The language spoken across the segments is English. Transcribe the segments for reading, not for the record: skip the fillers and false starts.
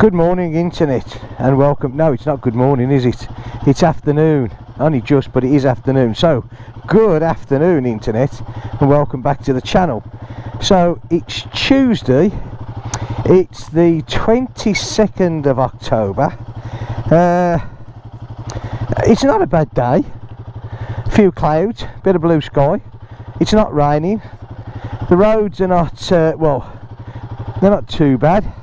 Good morning, internet, and welcome. No, it's not good morning, is it? It's afternoon. Only just, but it is afternoon. So, good afternoon, internet, and welcome back to the channel. So, it's Tuesday. It's the 22nd of October. It's not a bad day. A few clouds, bit of blue sky. It's not raining. The roads are not, well, they're not too bad.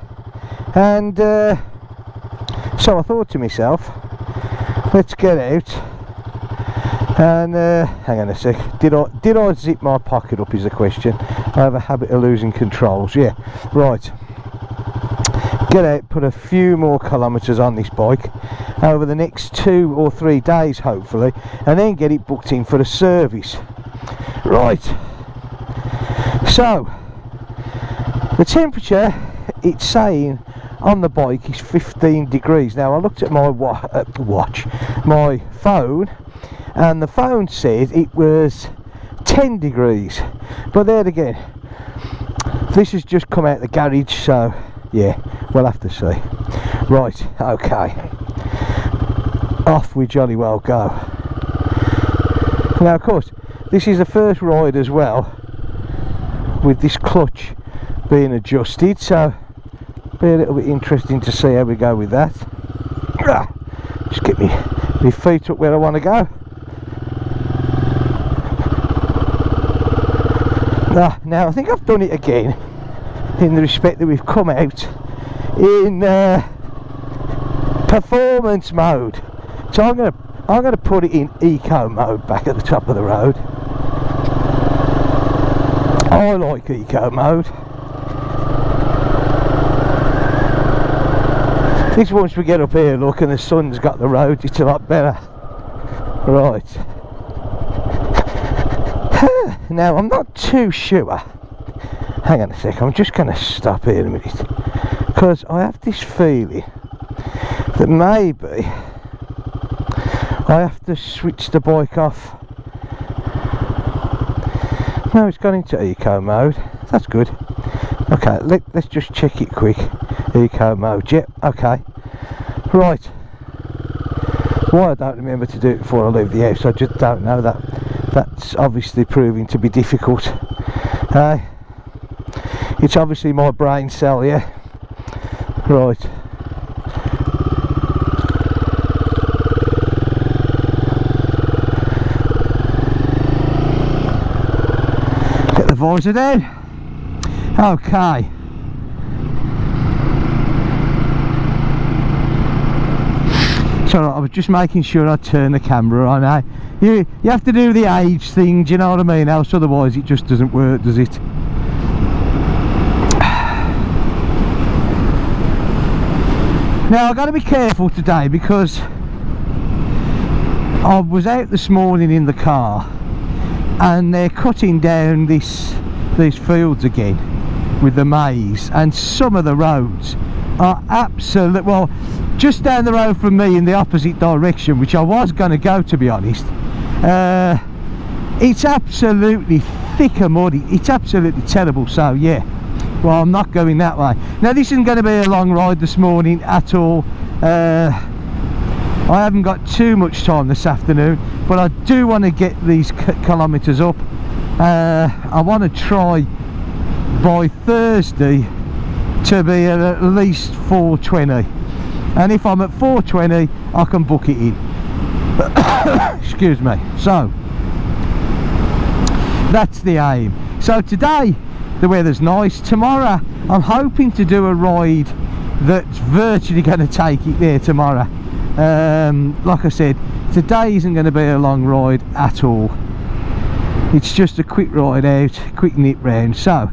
And so I thought to myself, let's get out and hang on a sec, did I zip my pocket up is the question. I have a habit of losing controls. Yeah, right, get out, put a few more kilometres on this bike over the next 2 or 3 days hopefully, and then get it booked in for a service. Right, so the temperature, it's saying on the bike is 15 degrees. Now I looked at my my phone, and the phone said it was 10 degrees, but there again, this has just come out the garage, so yeah, we'll have to see. Right, okay, off we jolly well go. Now of course this is the first ride as well with this clutch being adjusted, so be a little bit interesting to see how we go with that. Just get my feet up where I want to go. Now I think I've done it again in the respect that we've come out in performance mode. So I'm gonna put it in eco mode back at the top of the road. I like eco mode. This once we get up here, look, and the sun's got the road, it's a lot better. Right. Now, I'm not too sure. Hang on a sec, I'm just going to stop here a minute. Because I have this feeling that maybe I have to switch the bike off. No, it's gone into eco mode. That's good. Okay, let's just check it quick. Eco mode, yep, okay, right. Why I don't remember to do it before I leave the house, I just don't know. That's obviously proving to be difficult. It's obviously my brain cell, yeah. Right. Get the visor down. Okay. So I was just making sure I turn the camera on. You have to do the age thing, do you know what I mean? Else otherwise it just doesn't work, does it? Now I've got to be careful today because I was out this morning in the car and they're cutting down these fields again with the maize, and some of the roads are absolute, well, just down the road from me in the opposite direction, which I was going to go, to be honest, it's absolutely thick and muddy. It's absolutely terrible. So yeah, well, I'm not going that way. Now this isn't going to be a long ride this morning at all. I haven't got too much time this afternoon, but I do want to get these kilometres up. I want to try by Thursday to be at least 420, and if I'm at 420 I can book it in. Excuse me. So that's the aim. So today the weather's nice. Tomorrow I'm hoping to do a ride that's virtually going to take it there tomorrow. Like I said, today isn't going to be a long ride at all. It's just a quick ride out, quick nip round. So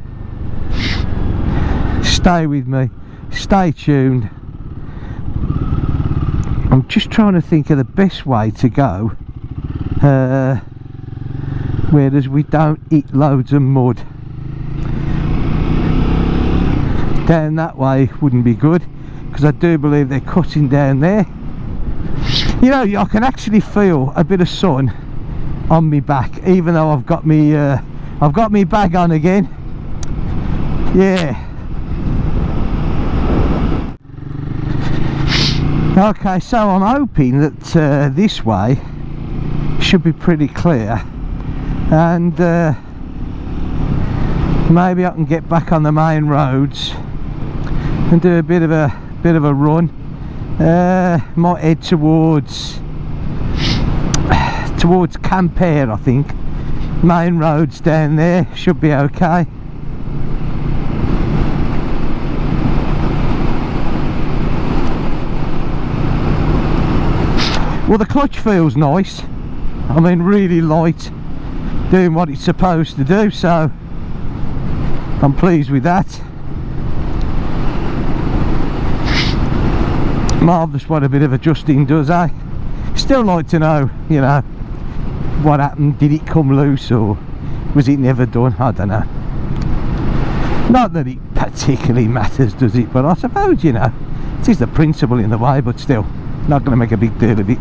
stay with me, stay tuned. I'm just trying to think of the best way to go whereas we don't eat loads of mud. Down that way wouldn't be good, because I do believe they're cutting down there. You know, I can actually feel a bit of sun on me back, even though I've got me bag on again. Yeah. Okay, so I'm hoping that this way should be pretty clear, and maybe I can get back on the main roads and do a bit of a run. Might head towards Campere, I think. Main roads down there should be okay. Well, the clutch feels nice. I mean, really light, doing what it's supposed to do, so I'm pleased with that. Marvellous what a bit of adjusting does, eh? Still like to know, you know, what happened. Did it come loose, or was it never done? I don't know. Not that it particularly matters, does it? But I suppose, you know, it is the principle in the way, but still, not going to make a big deal of it.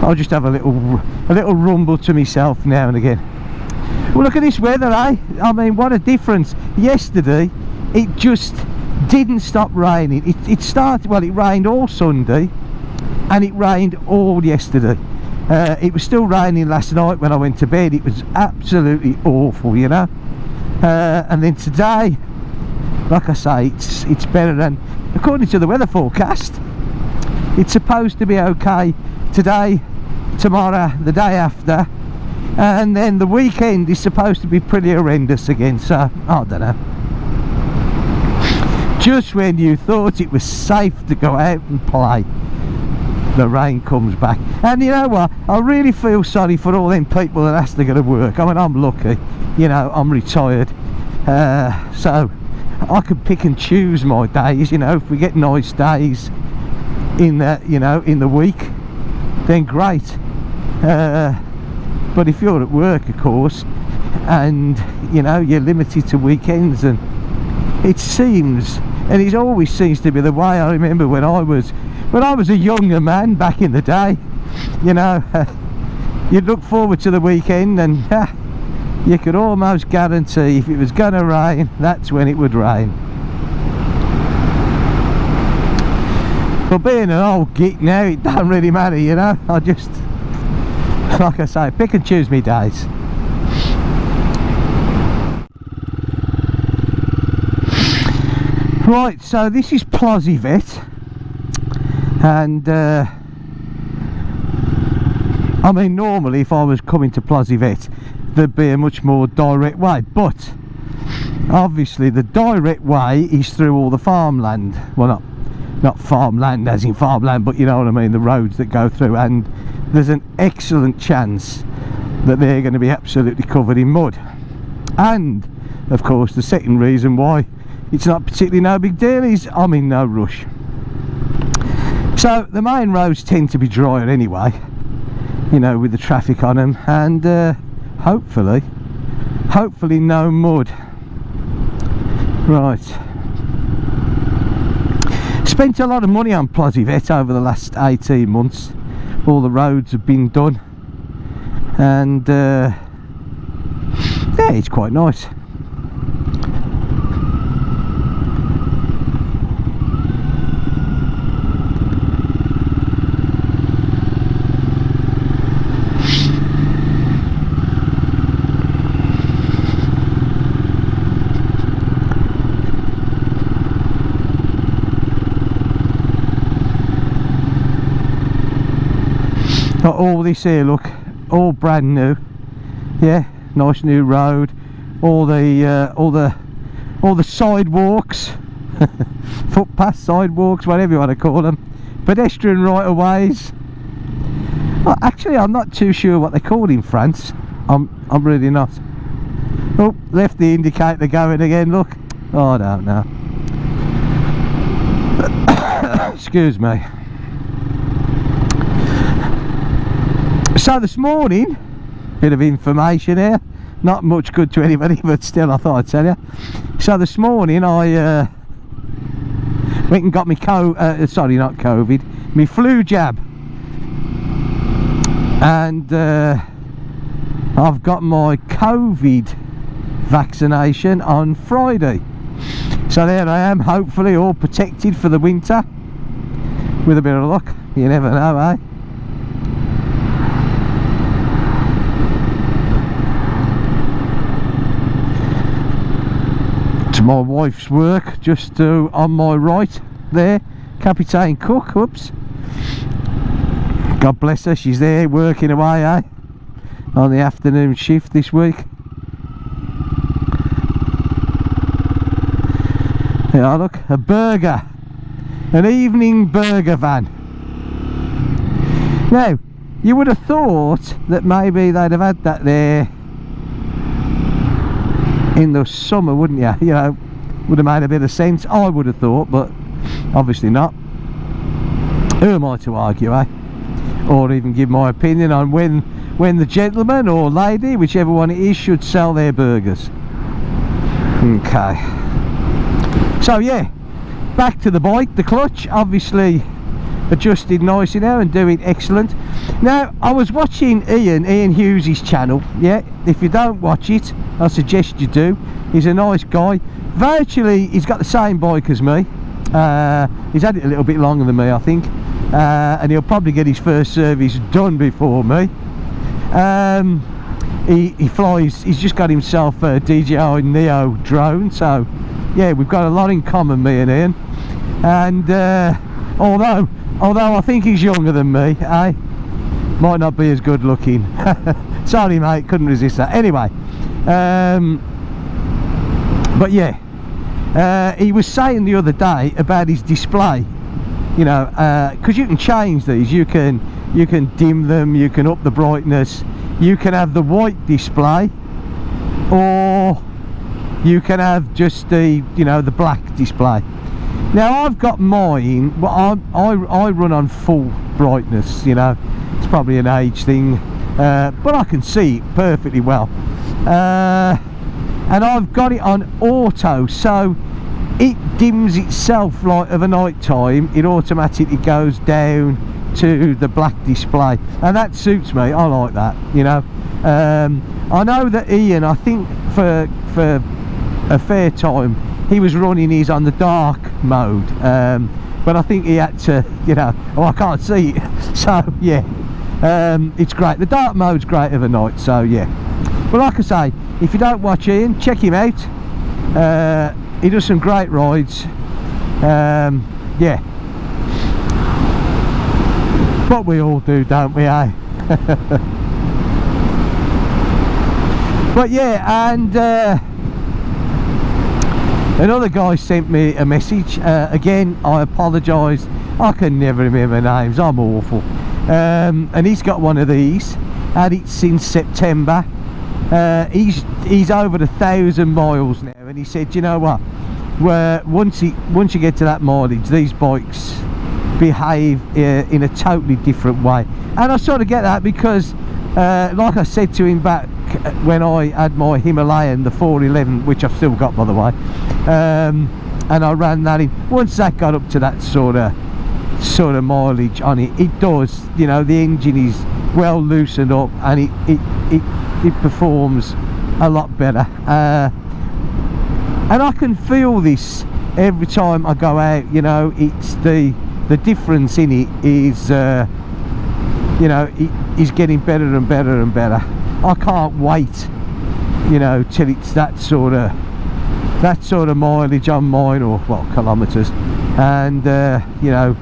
I'll just have a little rumble to myself now and again. Well, look at this weather, eh? I mean, what a difference. Yesterday, it just didn't stop raining. It started, well, it rained all Sunday, and it rained all yesterday. It was still raining last night when I went to bed. It was absolutely awful, you know. And then today, like I say, it's better than, according to the weather forecast, it's supposed to be okay today, tomorrow, the day after, and then the weekend is supposed to be pretty horrendous again. So I don't know, just when you thought it was safe to go out and play, the rain comes back. And you know what, I really feel sorry for all them people that has to go to work. I mean, I'm lucky, you know, I'm retired, so I can pick and choose my days. You know, if we get nice days in the, you know, in the week, then great. But if you're at work, of course, and you know, you're limited to weekends, and it seems, and it always seems to be the way. I remember when I was a younger man back in the day, you know, you'd look forward to the weekend, and you could almost guarantee if it was going to rain, that's when it would rain. But being an old git now, it don't really matter, you know. I just, like I say, pick and choose me days. Right, so this is Plosivet, and I mean, normally if I was coming to Plosivet, there'd be a much more direct way, but obviously the direct way is through all the farmland. Well, not farmland as in farmland, but you know what I mean, the roads that go through, and there's an excellent chance that they're going to be absolutely covered in mud. And of course, the second reason why it's not particularly no big deal is I'm in no rush. So the main roads tend to be drier anyway, you know, with the traffic on them, and hopefully no mud. Right, spent a lot of money on Plosivet over the last 18 months. All the roads have been done, and yeah, it's quite nice. Got all this here, look, all brand new. Yeah, nice new road. All the sidewalks, footpaths, sidewalks, whatever you want to call them, pedestrian right-of-ways. Well, actually, I'm not too sure what they're called in France. I'm really not. Oh, left the indicator going again. Look. Oh, I don't know. Excuse me. So this morning, bit of information here, not much good to anybody, but still I thought I'd tell you. So this morning I went and got me sorry, not COVID, me flu jab, and I've got my COVID vaccination on Friday. So there I am, hopefully all protected for the winter. With a bit of luck, you never know, eh? To my wife's work, just on my right there, Captain Cook. Whoops. God bless her, she's there working away, eh? On the afternoon shift this week. Yeah, look, a burger. An evening burger van. Now, you would have thought that maybe they'd have had that there in the summer, wouldn't you? You know, would have made a bit of sense, I would have thought, but obviously not. Who am I to argue, eh? Or even give my opinion on when the gentleman or lady, whichever one it is, should sell their burgers. Okay. So yeah, back to the bike. The clutch, obviously adjusted nicely now and doing excellent. Now, I was watching Ian Hughes' channel. Yeah, if you don't watch it, I suggest you do. He's a nice guy. Virtually, he's got the same bike as me. He's had it a little bit longer than me, I think. And he'll probably get his first service done before me. He flies, he's just got himself a DJI Neo drone, so yeah, we've got a lot in common, me and Ian. And although I think he's younger than me, eh? Might not be as good looking. Sorry mate, couldn't resist that. Anyway, but yeah, he was saying the other day about his display, you know, because you can change these. You can dim them, you can up the brightness, you can have the white display, or you can have just the, you know, the black display. Now I've got mine, well, I run on full brightness, you know. It's probably an age thing, but I can see it perfectly well. And I've got it on auto, so it dims itself like of a night time. It automatically goes down to the black display, and that suits me. I like that, you know. I know that Ian, I think for a fair time, he was running his on the dark mode, but I think he had to, you know, oh, I can't see it. So yeah, it's great. The dark mode's great of a night, so yeah. But like I say, if you don't watch Ian, check him out. He does some great rides. Yeah, what we all do, don't we, eh? But yeah, and another guy sent me a message. Again, I apologise, I can never remember names, I'm awful. And he's got one of these, had it since September. He's over 1,000 miles now, and he said, you know what, once you get to that mileage, these bikes behave in a totally different way. And I sort of get that, because like I said to him back when I had my Himalayan, the 411, which I've still got, by the way, and I ran that in, once that got up to that sort of mileage on it, it does, you know, the engine is well loosened up, and it performs a lot better, and I can feel this every time I go out. You know, it's the difference in it is, you know, it is getting better and better and better. I can't wait, you know, till it's that sort of mileage on mine, or well, kilometres, and you know,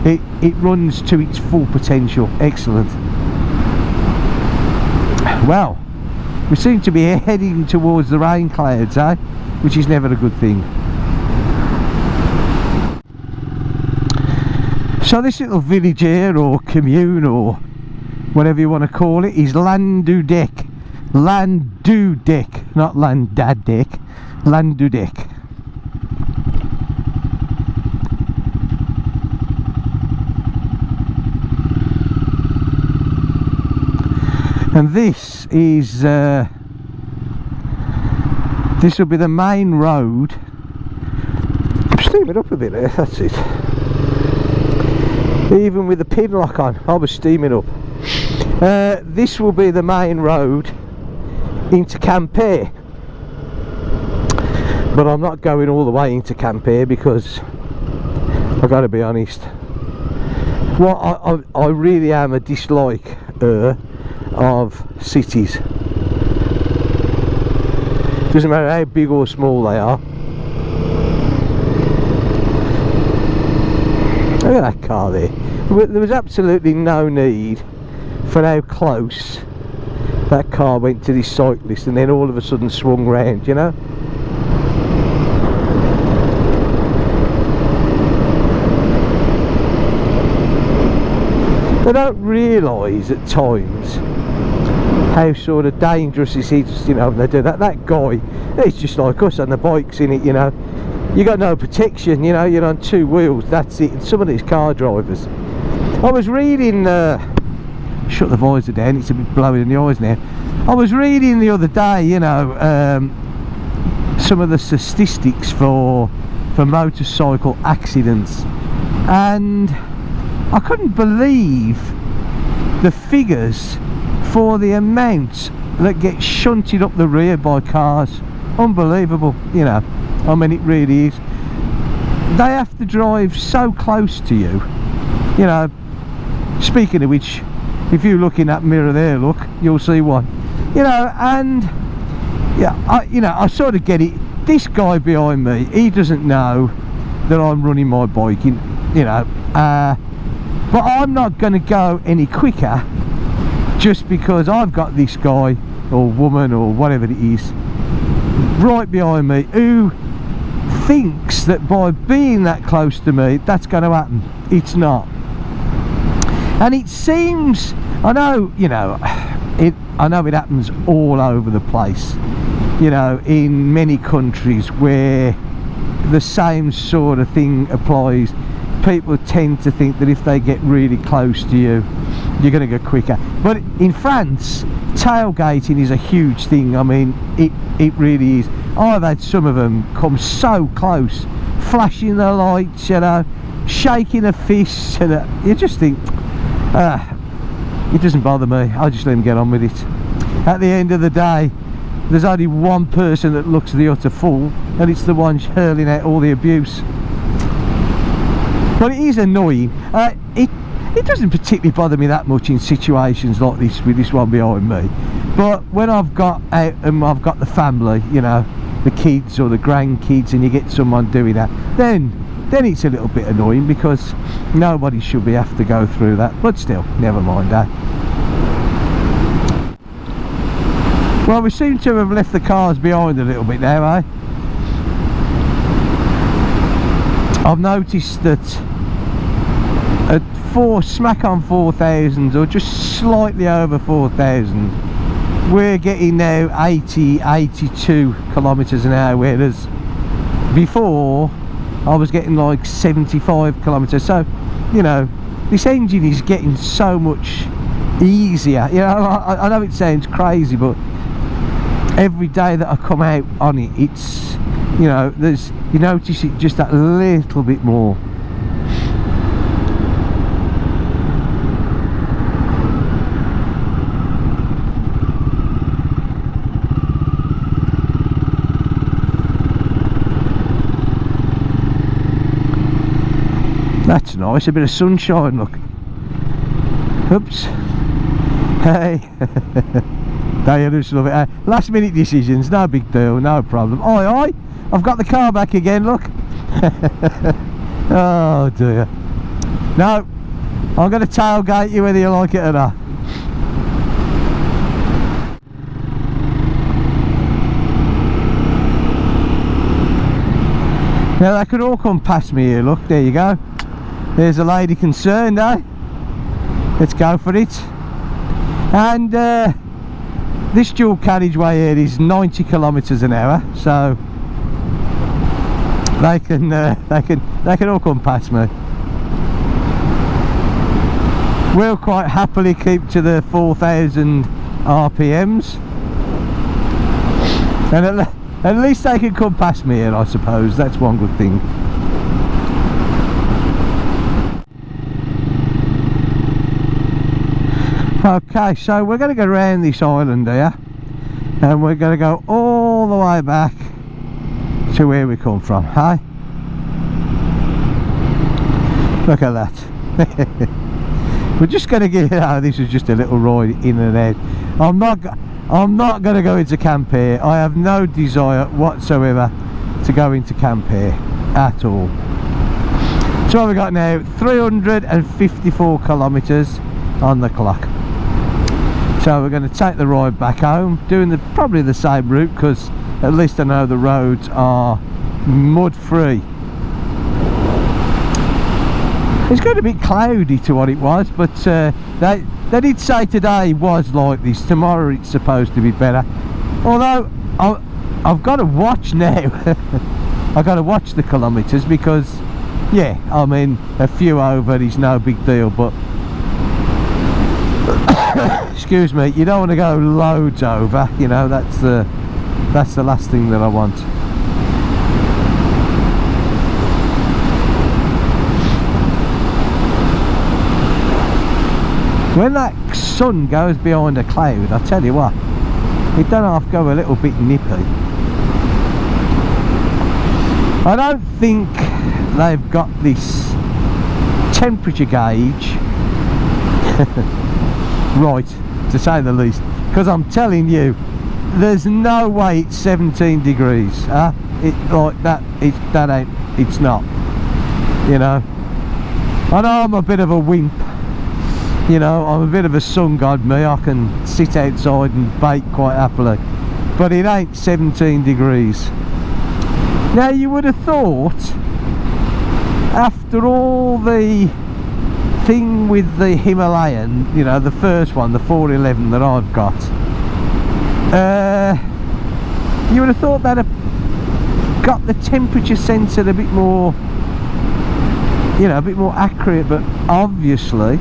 it runs to its full potential. Excellent. Well, we seem to be heading towards the rain clouds, eh? Which is never a good thing. So this little village here, or commune, or whatever you want to call it, is Landudek. Landudek, not Landadek. Landudek. And this is this will be the main road. Steam it up a bit there, that's it. Even with the pin lock on, I was steaming up. This will be the main road into Quimper, but I'm not going all the way into Quimper, because I've got to be honest, Well, I really am a disliker of cities. Doesn't matter how big or small they are. Look at that car there. There was absolutely no need for how close that car went to this cyclist and then all of a sudden swung round, you know. They don't realise at times how sort of dangerous it is, you know, when they do that. That guy, he's just like us on the bikes, in it, you know. You got no protection, you know, you're on two wheels, that's it. And some of these car drivers, I was reading, shut the visor down, it's a bit blowing in the eyes now. I was reading the other day, you know, some of the statistics for motorcycle accidents, and I couldn't believe the figures for the amount that get shunted up the rear by cars. Unbelievable, you know. I mean, it really is. They have to drive so close to you, you know. Speaking of which, if you look in that mirror there, look, you'll see one, you know. And yeah, you know, I sort of get it. This guy behind me, he doesn't know that I'm running my bike, you know, but I'm not going to go any quicker just because I've got this guy or woman or whatever it is right behind me who thinks that by being that close to me that's going to happen. It's not. And it seems, I know, you know, I know it happens all over the place, you know, in many countries where the same sort of thing applies. People tend to think that if they get really close to you, you're going to go quicker. But in France, tailgating is a huge thing. I mean, it really is. I've had some of them come so close, flashing their lights, you know, shaking a fist, and you just think, it doesn't bother me. I just let them get on with it. At the end of the day, there's only one person that looks the utter fool, and it's the one hurling out all the abuse. But it is annoying. It doesn't particularly bother me that much in situations like this with this one behind me. But when I've got out and I've got the family, you know, the kids or the grandkids, and you get someone doing that, then it's a little bit annoying because nobody should be have to go through that. But still, never mind, eh? Well, we seem to have left the cars behind a little bit now, eh? I've noticed that at smack on 4,000 or just slightly over 4,000, we're getting now 82 kilometres an hour, whereas before I was getting like 75 kilometres. So, you know, this engine is getting so much easier. You know, I know it sounds crazy, but every day that I come out on it, it's, you know, you notice it just that little bit more. That's nice, a bit of sunshine, look. Oops. Hey. They just love it. Last minute decisions, no big deal, no problem. Oi, I've got the car back again, look. Oh dear. No, I'm going to tailgate you whether you like it or not. Now they could all come past me here, look, there you go. There's a lady concerned, eh? Let's go for it. And this dual carriageway here is 90 kilometres an hour, so they can all come past me. We'll quite happily keep to the 4,000 RPMs, and at least they can come past me here, I suppose. That's one good thing. Okay, so we're going to go around this island here, and we're going to go all the way back to where we come from, hey? Look at that. We're just going to get, this is just a little ride in and out. I'm not going to go into camp here. I have no desire whatsoever to go into camp here at all. So what we got now, 354 kilometres on the clock. So we're going to take the ride back home, doing probably the same route, because at least I know the roads are mud free. It's got a bit cloudy to what it was, but they did say today was like this. Tomorrow it's supposed to be better. Although I've got to watch now. I've got to watch the kilometres, because yeah, I mean, a few over is no big deal, but excuse me, you don't want to go loads over, you know. That's the last thing that I want. When that sun goes behind a cloud, I tell you what, it don't have to go a little bit nippy. I don't think they've got this temperature gauge right, to say the least, because I'm telling you, there's no way it's 17 degrees. It like that, it's not, you know. I know I'm a bit of a wimp, you know, I'm a bit of a sun god, me. I can sit outside and bake quite happily, but it ain't 17 degrees. Now you would have thought, after all the thing with the Himalayan, you know, the first one, the 411 that I've got, you would have thought that got the temperature sensor a bit more, you know, a bit more accurate, but obviously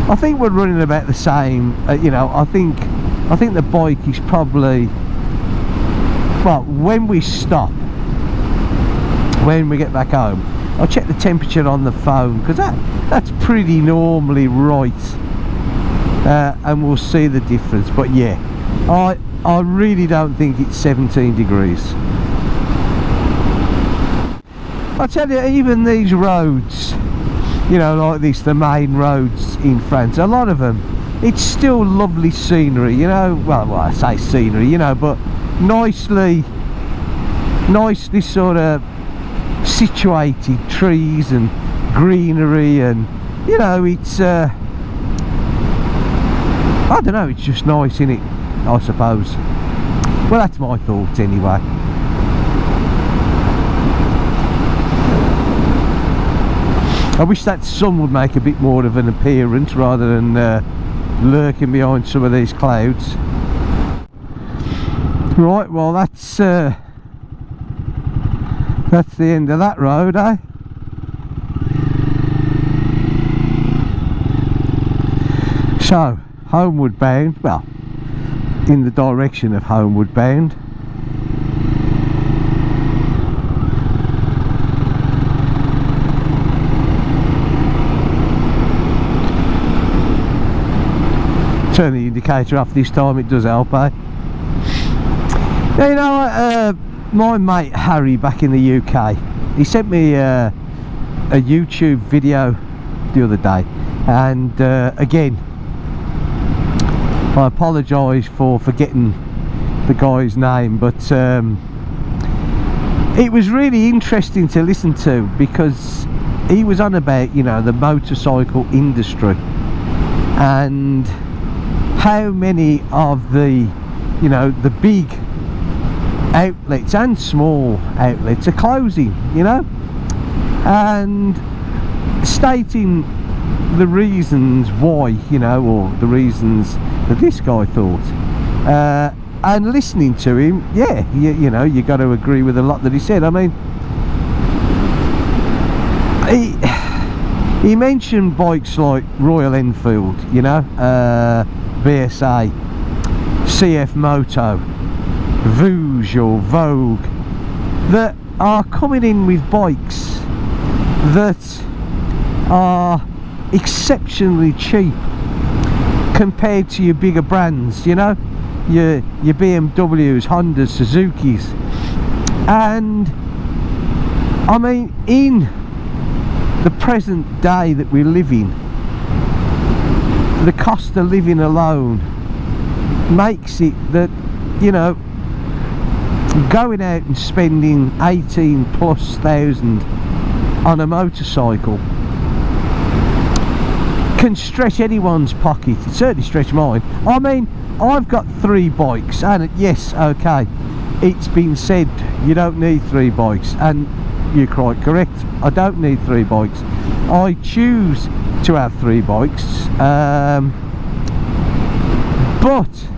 I think we're running about the same. You know, I think the bike is probably, well, when we stop, when we get back home, I'll check the temperature on the phone, because that's pretty normally right, and we'll see the difference. But yeah, I really don't think it's 17 degrees. I tell you, even these roads, you know, like this, the main roads in France, a lot of them, it's still lovely scenery, you know. Well, I say scenery, you know, but nicely sort of situated trees and greenery, and you know, it's I don't know, it's just nice, isn't it, I suppose. Well, that's my thoughts anyway. I wish that sun would make a bit more of an appearance rather than lurking behind some of these clouds. Right, well, that's the end of that road, eh? So, homeward bound, well, in the direction of homeward bound. Turn the indicator off this time, it does help, eh? Now, you know, my mate Harry back in the UK, he sent me a YouTube video the other day, and again, I apologise for forgetting the guy's name, but it was really interesting to listen to, because he was on about, you know, the motorcycle industry and how many of the, you know, the big outlets and small outlets are closing, you know, and stating the reasons why, you know, or the reasons that this guy thought, and listening to him, yeah, you know, you got to agree with a lot that he said. I mean, he mentioned bikes like Royal Enfield, you know, BSA, CF Moto, Vouge or Vogue, that are coming in with bikes that are exceptionally cheap compared to your bigger brands, you know, your BMWs, Hondas, Suzukis. And I mean, in the present day that we live in, the cost of living alone makes it that, you know, going out and spending 18,000+ on a motorcycle can stretch anyone's pocket. It certainly stretched mine. I mean, I've got 3 bikes, and yes, okay, it's been said you don't need 3 bikes, and you're quite correct. I don't need 3 bikes. I choose to have 3 bikes, but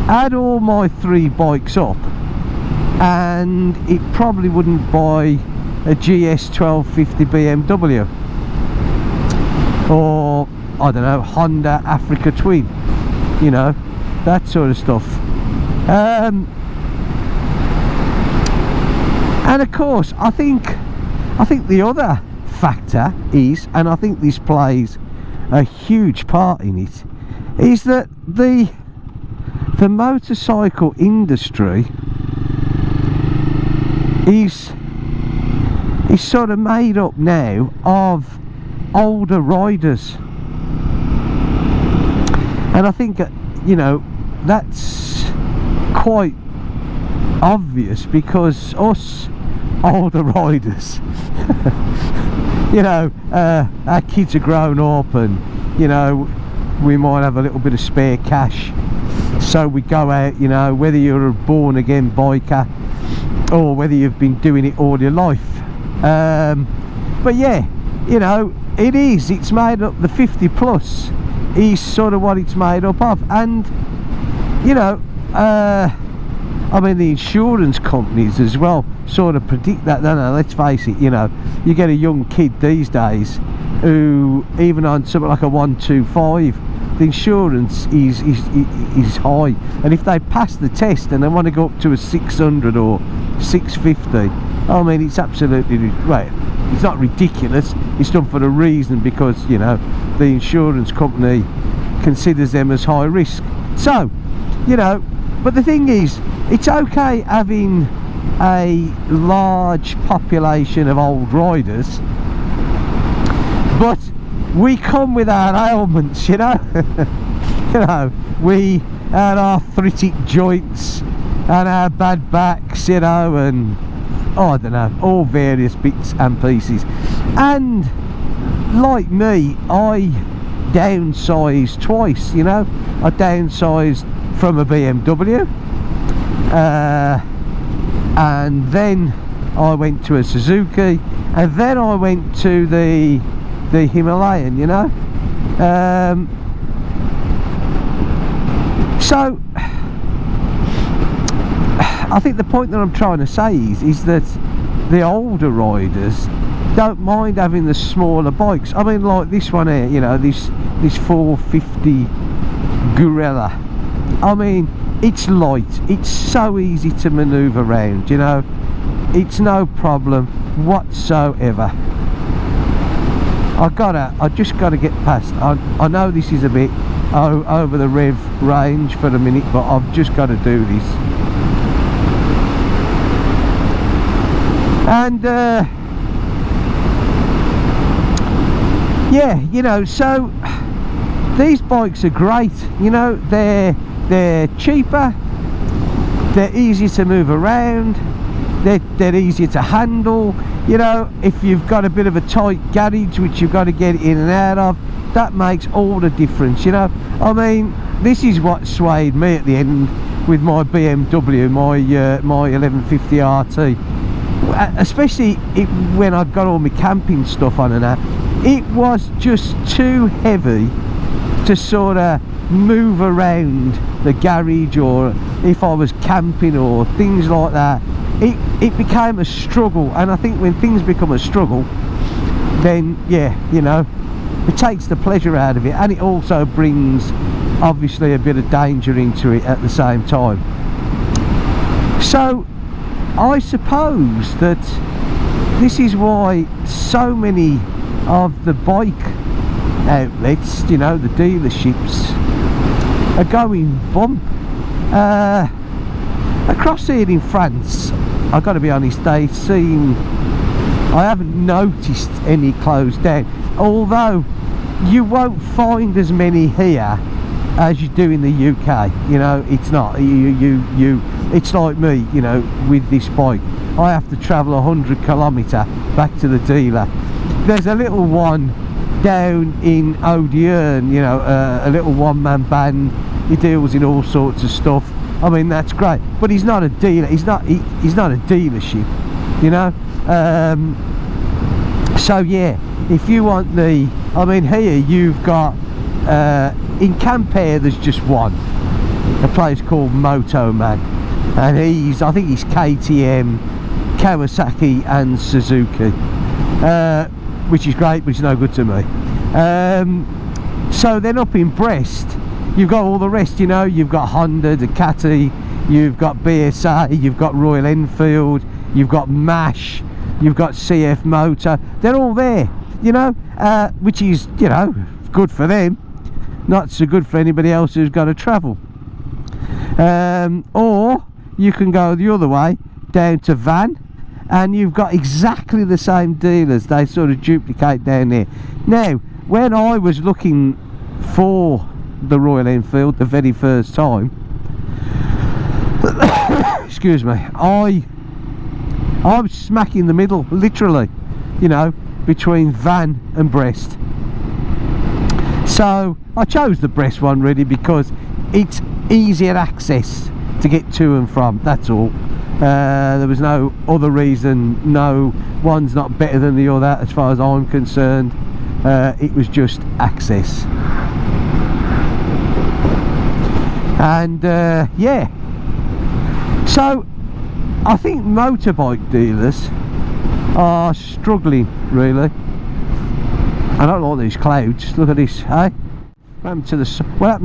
add all my 3 bikes up and it probably wouldn't buy a GS 1250 BMW or, I don't know, Honda Africa Twin, you know, that sort of stuff. And of course, I think the other factor is, and I think this plays a huge part in it, is that the motorcycle industry is sort of made up now of older riders, and I think, you know, that's quite obvious because us older riders, you know, our kids are grown up, and you know, we might have a little bit of spare cash, so we go out, you know, whether you're a born again biker or whether you've been doing it all your life. But yeah, you know, it's made up, the 50+ is sort of what it's made up of. And you know, I mean, the insurance companies as well sort of predict that, don't they? Let's face it, you know, you get a young kid these days who, even on something like a 125, the insurance is high, and if they pass the test and they want to go up to a 600 or 650, I mean, it's absolutely, right, it's not ridiculous, it's done for a reason, because, you know, the insurance company considers them as high risk. So, you know, but the thing is, it's okay having a large population of old riders, but we come with our ailments, you know. You know, we our arthritic joints and our bad backs, you know, and I don't know, all various bits and pieces. And like me, I downsized twice, you know. I downsized from a BMW, and then I went to a Suzuki, and then I went to the Himalayan, you know. So I think the point that I'm trying to say is that the older riders don't mind having the smaller bikes. I mean, like this one here, you know, this 450 Guerrilla. I mean, it's light, it's so easy to manoeuvre around, you know, it's no problem whatsoever. I just gotta get past. I know this is a bit over the rev range for a minute, but I've just got to do this. And yeah, you know, so these bikes are great, you know, they're cheaper, they're easier to move around, they're easier to handle. You know, if you've got a bit of a tight garage which you've got to get in and out of, that makes all the difference, you know. I mean, this is what swayed me at the end with my BMW, my 1150 RT, especially when I'd got all my camping stuff on and that. It was just too heavy to sort of move around the garage, or if I was camping or things like that. It became a struggle, and I think when things become a struggle, then yeah, you know, it takes the pleasure out of it, and it also brings obviously a bit of danger into it at the same time. So I suppose that this is why so many of the bike outlets, you know, the dealerships, are going bump. Across here in France, I've got to be honest, they seem, I haven't noticed any closed down, although you won't find as many here as you do in the UK. You know, it's not it's like me, you know, with this bike I have to travel 100 kilometres back to the dealer. There's a little one down in Odeon, you know, a little one-man band. He deals in all sorts of stuff. I mean, that's great, but he's not a dealer. He's not a dealership, you know. So yeah, if you want the, I mean, here you've got in Campere there's just one, a place called Moto Man, and I think he's KTM, Kawasaki and Suzuki, which is great, but it's no good to me. So then up in Brest you've got all the rest, you know. You've got Honda, Ducati, you've got BSA, you've got Royal Enfield, you've got MASH, you've got CF Motor. They're all there, you know, which is, you know, good for them, not so good for anybody else who's got to travel. Or you can go the other way down to Van, and you've got exactly the same dealers. They sort of duplicate down there. Now, when I was looking for the Royal Enfield the very first time, excuse me, I'm smack in the middle, literally, you know, between Van and Brest. So I chose the Brest one really because it's easier access to get to and from, that's all. There was no other reason. No, one's not better than the other as far as I'm concerned. It was just access. And yeah, so I think motorbike dealers are struggling really. I don't like these clouds. Look at this, eh? What happened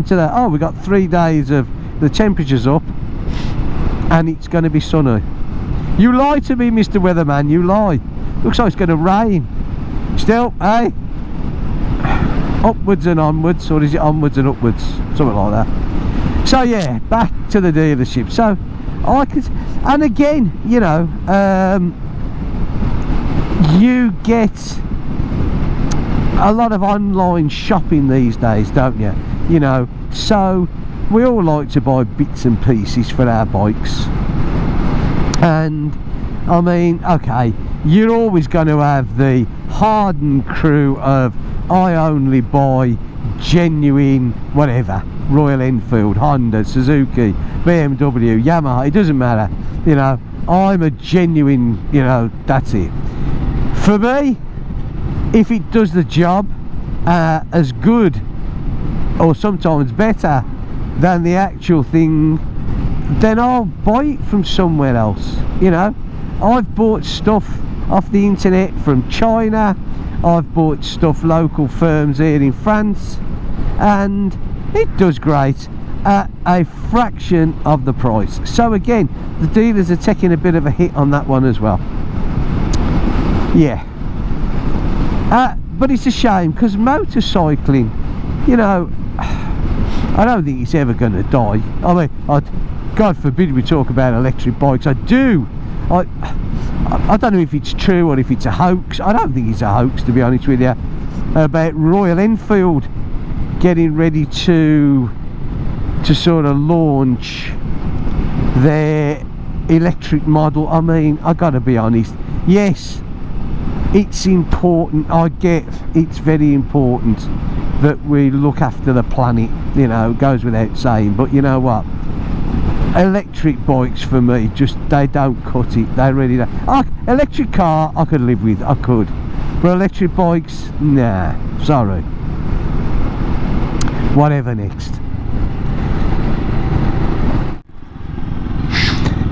to the, oh, we got 3 days of the temperatures up and it's going to be sunny. You lie to me, Mr. Weatherman, you lie. Looks like it's going to rain still, eh? Upwards and onwards, or is it onwards and upwards, something like that. So yeah, back to the dealership. So I could, and again, you know, you get a lot of online shopping these days, don't you? You know, so we all like to buy bits and pieces for our bikes, and I mean, okay, you're always going to have the hardened crew of I only buy genuine whatever, Royal Enfield, Honda, Suzuki, BMW, Yamaha, it doesn't matter, you know. I'm a genuine, you know, that's it. For me, if it does the job as good or sometimes better than the actual thing, then I'll buy it from somewhere else, you know. I've bought stuff off the internet from China, I've bought stuff local firms here in France, and it does great at a fraction of the price. So again, the dealers are taking a bit of a hit on that one as well. Yeah, but it's a shame because motorcycling, you know, I don't think it's ever going to die. I mean, God forbid we talk about electric bikes. I don't know if it's true or if it's a hoax. I don't think it's a hoax, to be honest with you, about Royal Enfield getting ready to sort of launch their electric model. I mean, I gotta be honest, yes, it's important, I get it's very important that we look after the planet, you know, it goes without saying, but you know what, electric bikes for me, just, they don't cut it, they really don't. Electric car I could live with, I could, but electric bikes, nah, sorry. Whatever next.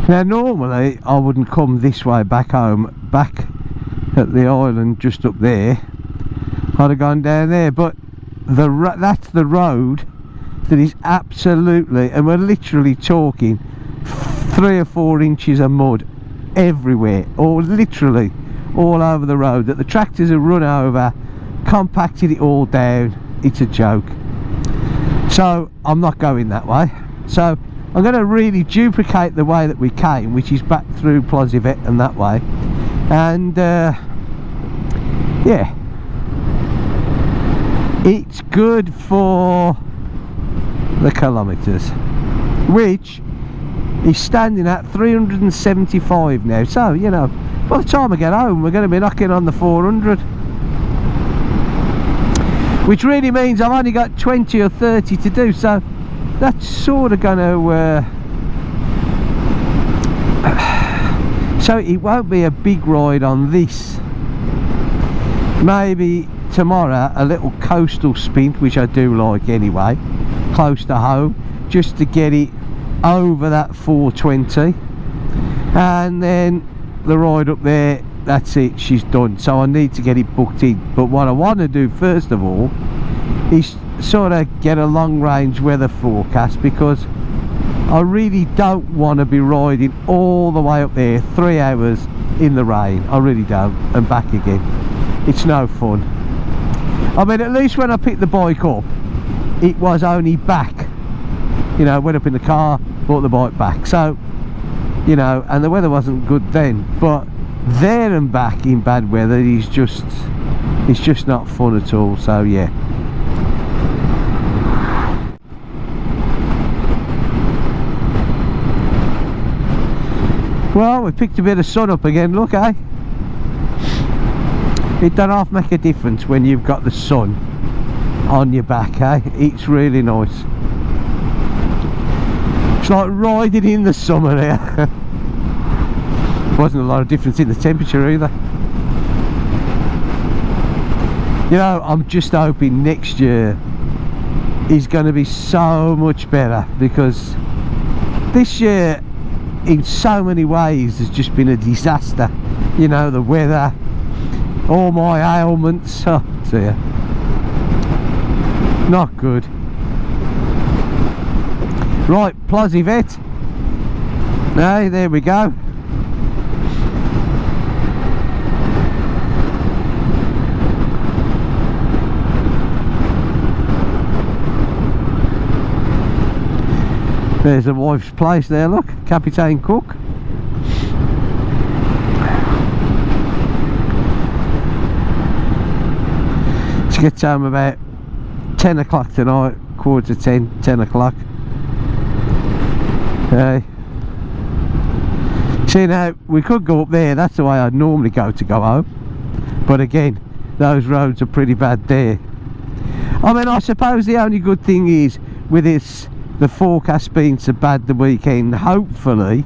Now normally I wouldn't come this way back home, back at the island just up there, I'd have gone down there, but that's the road that is absolutely, and we're literally talking 3 or 4 inches of mud everywhere, or literally all over the road, that the tractors have run over, compacted it all down. It's a joke. So I'm not going that way, so I'm going to really duplicate the way that we came, which is back through Plosivet and that way, and yeah, it's good for the kilometres, which is standing at 375 now. So, you know, by the time I get home, we're going to be knocking on the 400. Which really means I've only got 20 or 30 to do, so that's sort of going to... so it won't be a big ride on this. Maybe tomorrow a little coastal spin, which I do like anyway, close to home, just to get it over that 420, and then the ride up there, that's it, she's done. So I need to get it booked in. But what I want to do first of all is sort of get a long range weather forecast, because I really don't want to be riding all the way up there 3 hours in the rain. I really don't, and back again. It's no fun. I mean, at least when I picked the bike up, it was only back. You know, went up in the car, brought the bike back. So, you know, and the weather wasn't good then. But there and back in bad weather is just, it's just not fun at all. So yeah. Well, we picked a bit of sun up again, look, eh? It don't half make a difference when you've got the sun on your back, eh? It's really nice. It's like riding in the summer here. Wasn't a lot of difference in the temperature either. You know, I'm just hoping next year is going to be so much better, because this year in so many ways has just been a disaster. You know, the weather, all my ailments, oh dear, not good. Right, Plosivet. Hey, there we go. There's the wife's place there, look, Captain Cook. She gets home about 10 o'clock tonight, quarter to 10, 10 o'clock. Hey. See, now, we could go up there, that's the way I'd normally go home. But again, those roads are pretty bad there. I mean, I suppose the only good thing is, with this, the forecast being so bad the weekend, hopefully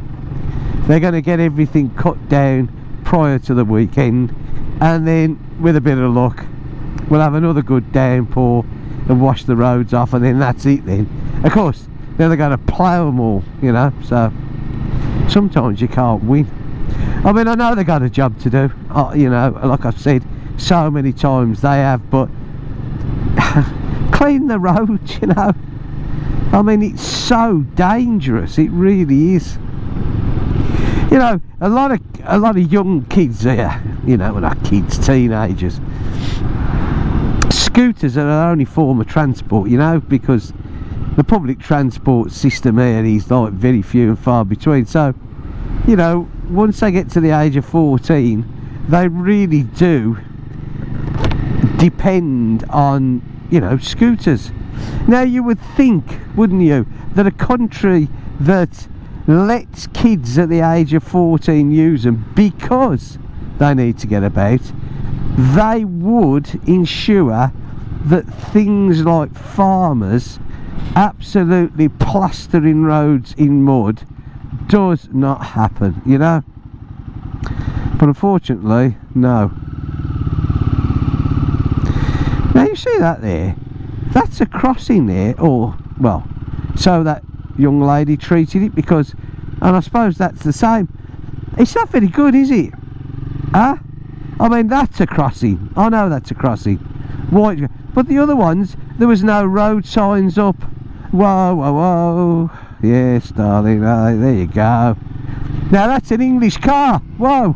they're going to get everything cut down prior to the weekend, and then with a bit of luck we'll have another good downpour and wash the roads off, and then that's it then. Of course, then they're going to plough them all, you know, so sometimes you can't win. I mean, I know they got a job to do, you know, like I've said so many times they have, but clean the roads, you know. I mean, it's so dangerous, it really is. You know, a lot of young kids here, you know, well, not kids, teenagers. Scooters are their only form of transport, you know, because the public transport system here is like very few and far between. So, you know, once they get to the age of 14, they really do depend on, you know, scooters. Now, you would think, wouldn't you, that a country that lets kids at the age of 14 use them because they need to get about, they would ensure that things like farmers absolutely plastering roads in mud does not happen, you know. But unfortunately, no. Now, you see that there? That's a crossing there, or, well, so that young lady treated it, because, and I suppose that's the same. It's not very good, is it? Huh? I mean, that's a crossing. I know that's a crossing. White, but the other ones, there was no road signs up. Whoa, whoa, whoa. Yes, darling, there you go. Now, that's an English car. Whoa.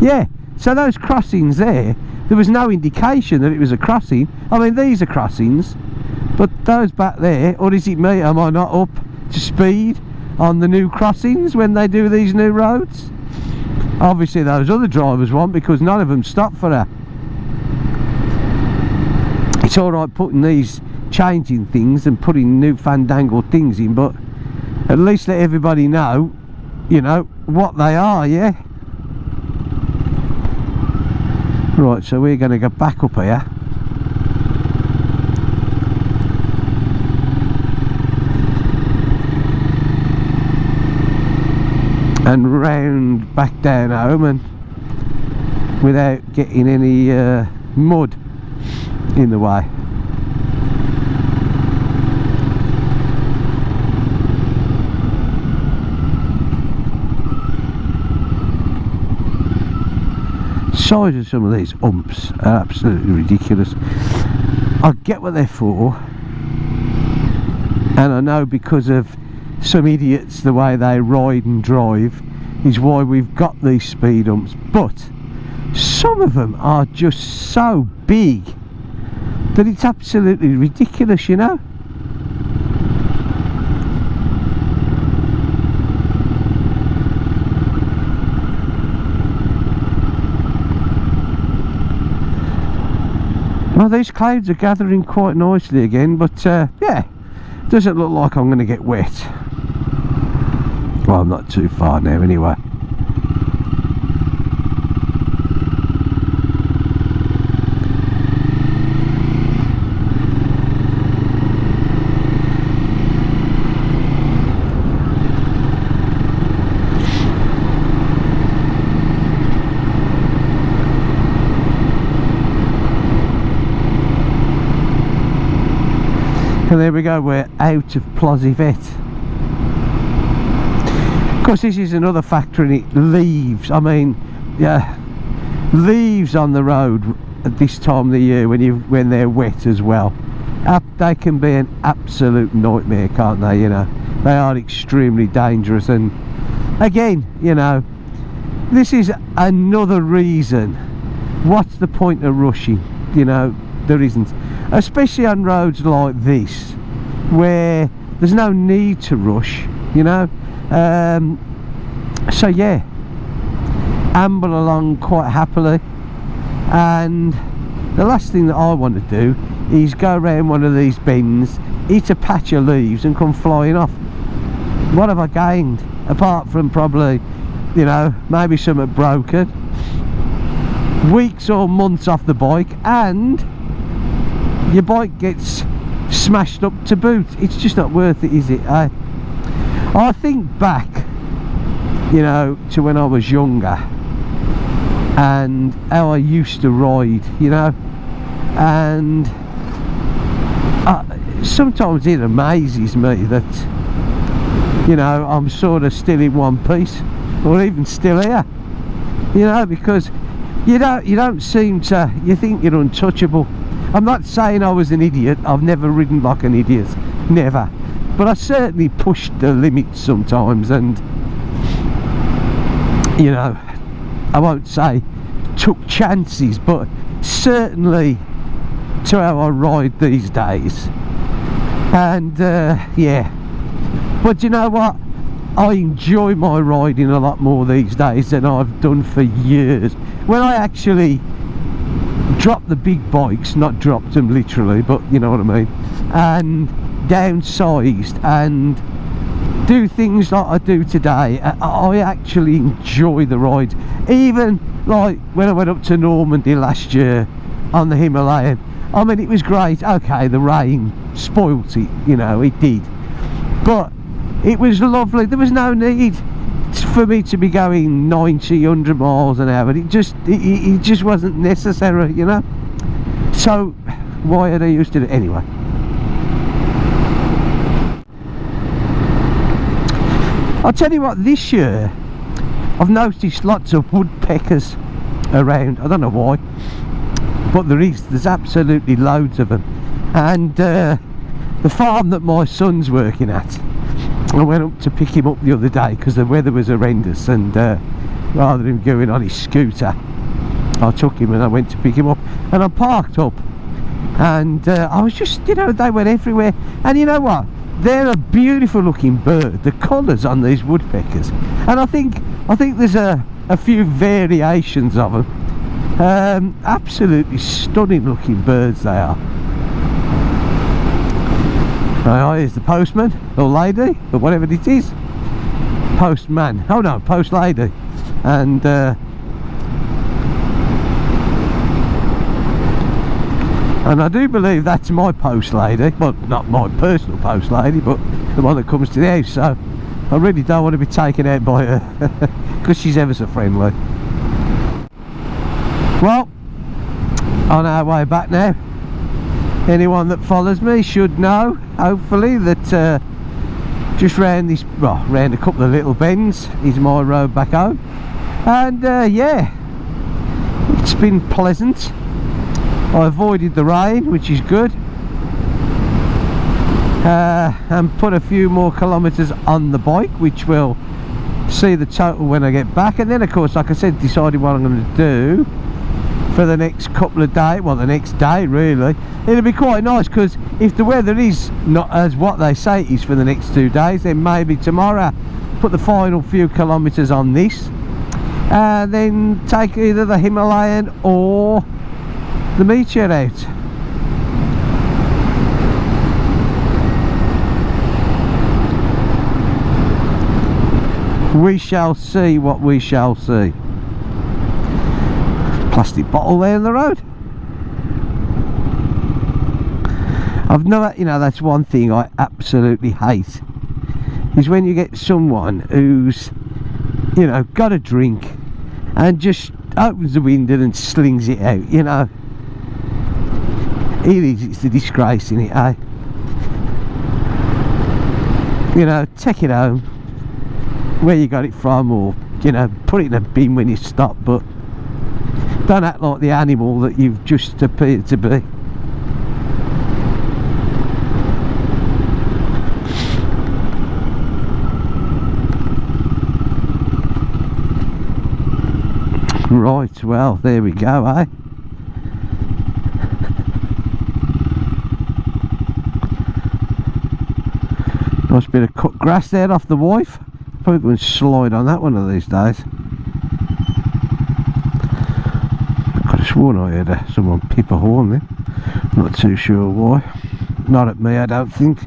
Yeah, so those crossings there was no indication that it was a crossing. I mean, these are crossings, but those back there, or is it me, am I not up to speed on the new crossings when they do these new roads? obviously those other drivers want, because none of them stopped for her. It's alright putting these, changing things and putting new fandangled things in, but at least let everybody know, you know, what they are, yeah? Right, so we're going to go back up here. And round back down home, and without getting any mud in the way. Size of some of these umps are absolutely ridiculous. I get what they're for, and I know because of some idiots the way they ride and drive is why we've got these speed umps, but some of them are just so big that it's absolutely ridiculous, you know. Well, these clouds are gathering quite nicely again, but yeah, doesn't look like I'm going to get wet. Well, I'm not too far now anyway. And there we go, we're out of Plosivet. Of course, this is another factor in it, leaves. I mean, yeah, leaves on the road at this time of the year when they're wet as well. They can be an absolute nightmare, can't they? You know, they are extremely dangerous. And again, you know, this is another reason. What's the point of rushing? You know, there isn't. Especially on roads like this, where there's no need to rush, you know. So yeah, amble along quite happily, and the last thing that I want to do is go around one of these bends, hit a patch of leaves and come flying off. What have I gained, apart from probably, you know, maybe something broken, weeks or months off the bike, and your bike gets smashed up to boot? It's just not worth it, is it? I think back, you know, to when I was younger and how I used to ride, you know, and sometimes it amazes me that, you know, I'm sort of still in one piece, or even still here, you know, because you don't seem to, you think you're untouchable. I'm not saying I was an idiot. I've never ridden like an idiot, never, but I certainly pushed the limits sometimes, and you know, I won't say took chances, but certainly to how I ride these days. And yeah, but you know what, I enjoy my riding a lot more these days than I've done for years. When I actually drop the big bikes, not dropped them literally, but you know what I mean, and downsized and do things like I do today, I actually enjoy the rides. Even like when I went up to Normandy last year on the Himalayan, I mean, it was great. Okay, the rain spoilt it, you know, it did, but it was lovely. There was no need for me to be going 90, 100 miles an hour. It just wasn't necessary, you know. So why are they used to it anyway? I'll tell you what, this year I've noticed lots of woodpeckers around. I don't know why, but there's absolutely loads of them. And the farm that my son's working at, I went up to pick him up the other day because the weather was horrendous, and rather than going on his scooter, I took him and I went to pick him up, and I parked up, and I was just, you know, they went everywhere. And you know what, they're a beautiful looking bird, the colours on these woodpeckers. And I think there's a a few variations of them. Absolutely stunning looking birds they are. Here's the postman, or lady, but whatever it is. Postman, oh no, post lady. And I do believe that's my post lady. Well, not my personal post lady, but the one that comes to the house. So I really don't want to be taken out by her, because she's ever so friendly. Well, on our way back now. Anyone that follows me should know, hopefully, that just round this, well, round a couple of little bends is my road back home. And yeah, it's been pleasant. I avoided the rain, which is good, and put a few more kilometres on the bike, which will see the total when I get back. And then of course, like I said, decided what I'm going to do for the next couple of days, well, the next day really. It'll be quite nice, because if the weather is not as what they say it is for the next 2 days, then maybe tomorrow put the final few kilometres on this, and then take either the Himalayan or the Meteor out. We shall see what we shall see. Plastic bottle there in the road. I've never, you know, that's one thing I absolutely hate, is when you get someone who's, you know, got a drink and just opens the window and slings it out, you know. It's a disgrace, isn't it, eh? You know, take it home where you got it from, or, you know, put it in a bin when you stop, but don't act like the animal that you've just appeared to be. Right, well, there we go, eh? Nice bit of cut grass there off the wife. Probably going to slide on that one of these days. I could have sworn I heard someone pip a horn there. Not too sure why. Not at me, I don't think.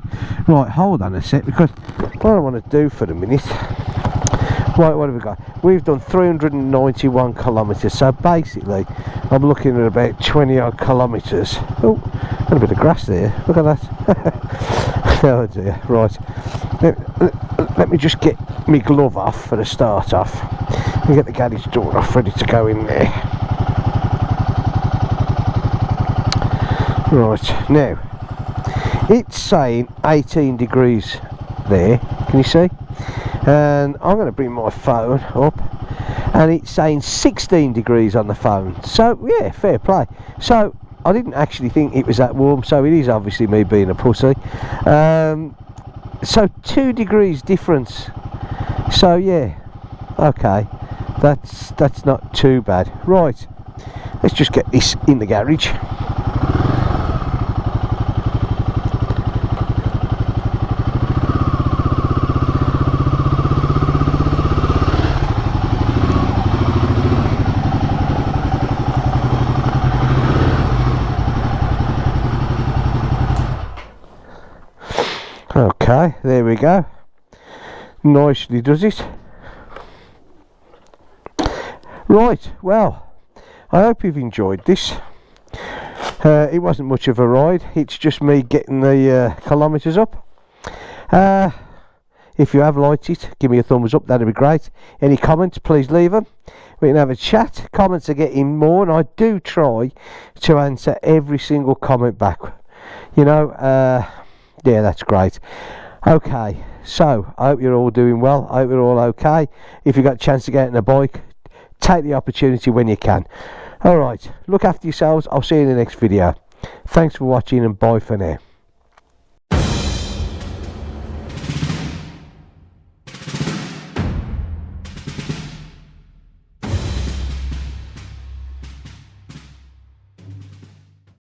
Right, hold on a sec, because what I want to do for the minute. Right, what have we got? We've done 391 kilometres, so basically I'm looking at about 20 odd kilometres. Oh, got a bit of grass there, look at that. Oh dear, right. Let me just get my glove off for the start off, and get the garage door off, ready to go in there. Right, now, it's saying 18 degrees there, can you see? And I'm going to bring my phone up, and it's saying 16 degrees on the phone, so yeah, fair play. So I didn't actually think it was that warm, so it is obviously me being a pussy. So 2 degrees difference, so yeah, okay, that's not too bad. Right, let's just get this in the garage. Okay, there we go. Nicely does it. Right, well, I hope you've enjoyed this. It wasn't much of a ride, it's just me getting the kilometres up. If you have liked it, give me a thumbs up, that'd be great. Any comments, please leave them. We can have a chat. Comments are getting more, and I do try to answer every single comment back. You know, yeah, that's great. Okay, so I hope you're all doing well. I hope you're all okay. If you've got a chance to get on a bike, take the opportunity when you can. Alright, look after yourselves. I'll see you in the next video. Thanks for watching, and bye for now.